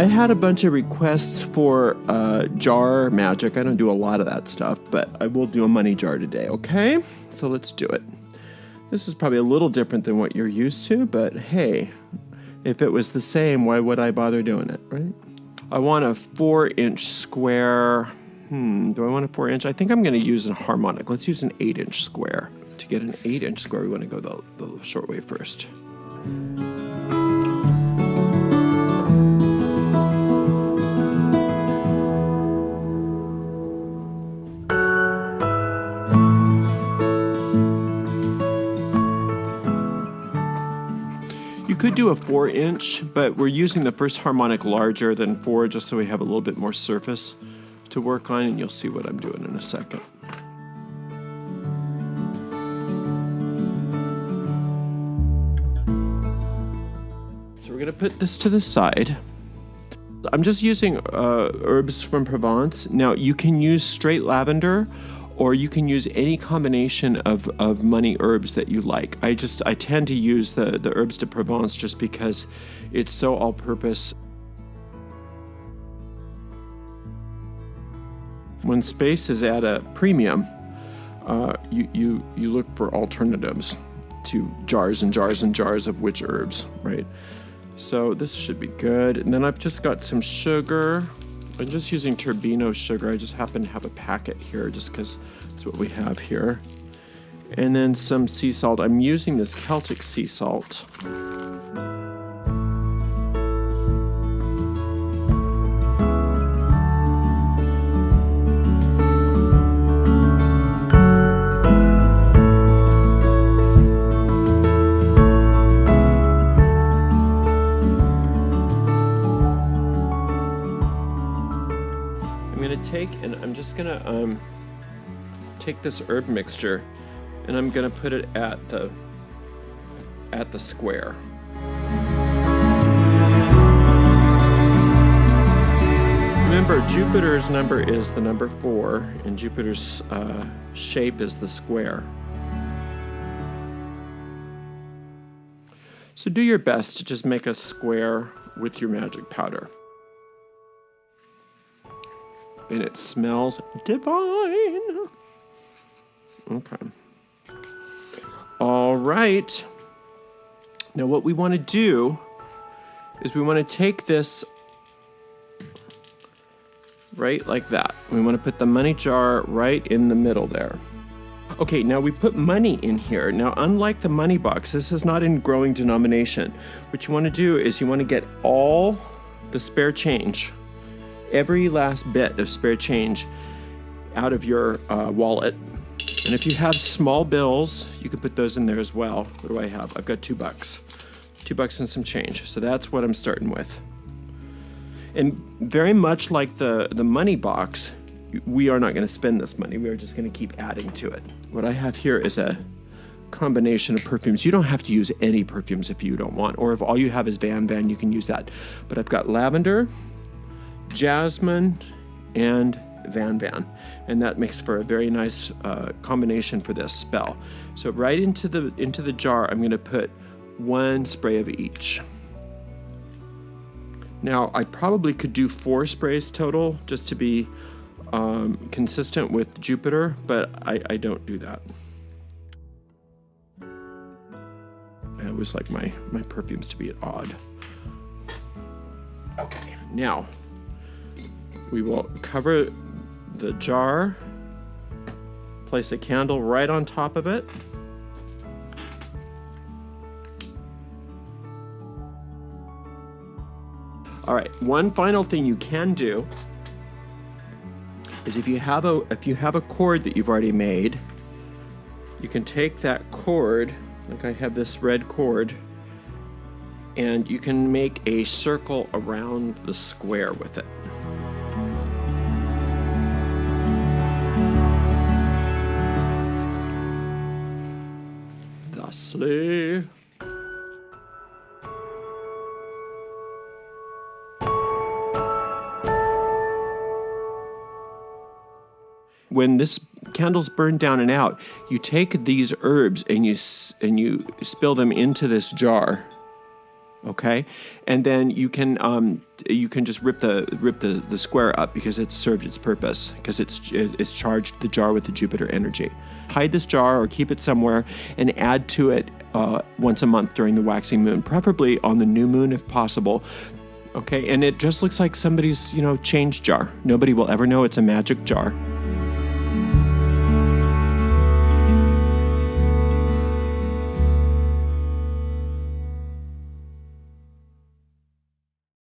had a bunch of requests for jar magic. I don't do a lot of that stuff, but I will do a money jar today, okay? So let's do it. This is probably a little different than what you're used to, but hey, if it was the same, why would I bother doing it, right? I want a 4-inch square. Do I want a 4-inch? I think I'm going to use a harmonic. Let's use an 8-inch square. To get an 8-inch square, we want to go the short way first. You could do a 4-inch, but we're using the first harmonic larger than 4 just so we have a little bit more surface to work on, and you'll see what I'm doing in a second. So we're going to put this to the side. I'm just using herbs from Provence. Now you can use straight lavender, or you can use any combination of money herbs that you like. I tend to use the herbs de Provence just because it's so all-purpose. When space is at a premium, you look for alternatives to jars and jars and jars of which herbs, right? So this should be good. And then I've just got some sugar. I'm just using turbino sugar. I just happen to have a packet here just because it's what we have here. And then some sea salt. I'm using this Celtic sea salt. I'm just gonna take this herb mixture and I'm gonna put it at the square. Remember, Jupiter's number is the number 4, and Jupiter's shape is the square. So do your best to just make a square with your magic powder. And it smells divine. Okay. All right. Now what we want to do is we want to take this right like that. We want to put the money jar right in the middle there. Okay, now we put money in here. Now, unlike the money box, this is not in growing denomination. What you want to do is you want to get all the spare change, every last bit of spare change out of your wallet. And if you have small bills, you can put those in there as well. What do I have? I've got $2. $2 and some change. So that's what I'm starting with. And very much like the money box, we are not going to spend this money. We are just going to keep adding to it. What I have here is a combination of perfumes. You don't have to use any perfumes if you don't want, or if all you have is Van, you can use that. But I've got lavender, jasmine, and Van, and that makes for a very nice combination for this spell. So right into the jar, I'm going to put 1 spray of each. Now I probably could do 4 sprays total just to be consistent with Jupiter, but I don't do that. I always like my perfumes to be at odd. Okay, now we will cover the jar, place a candle right on top of it. All right, one final thing you can do is if you have a cord that you've already made, you can take that cord, like I have this red cord, and you can make a circle around the square with it. Thusly. When this candle's burned down and out, you take these herbs and you spill them into this jar. Okay, and then you can just rip the square up because it's served its purpose, because it's charged the jar with the Jupiter energy. Hide this jar or keep it somewhere and add to it once a month during the waxing moon, preferably on the new moon if possible. Okay, and it just looks like somebody's change jar. Nobody will ever know it's a magic jar.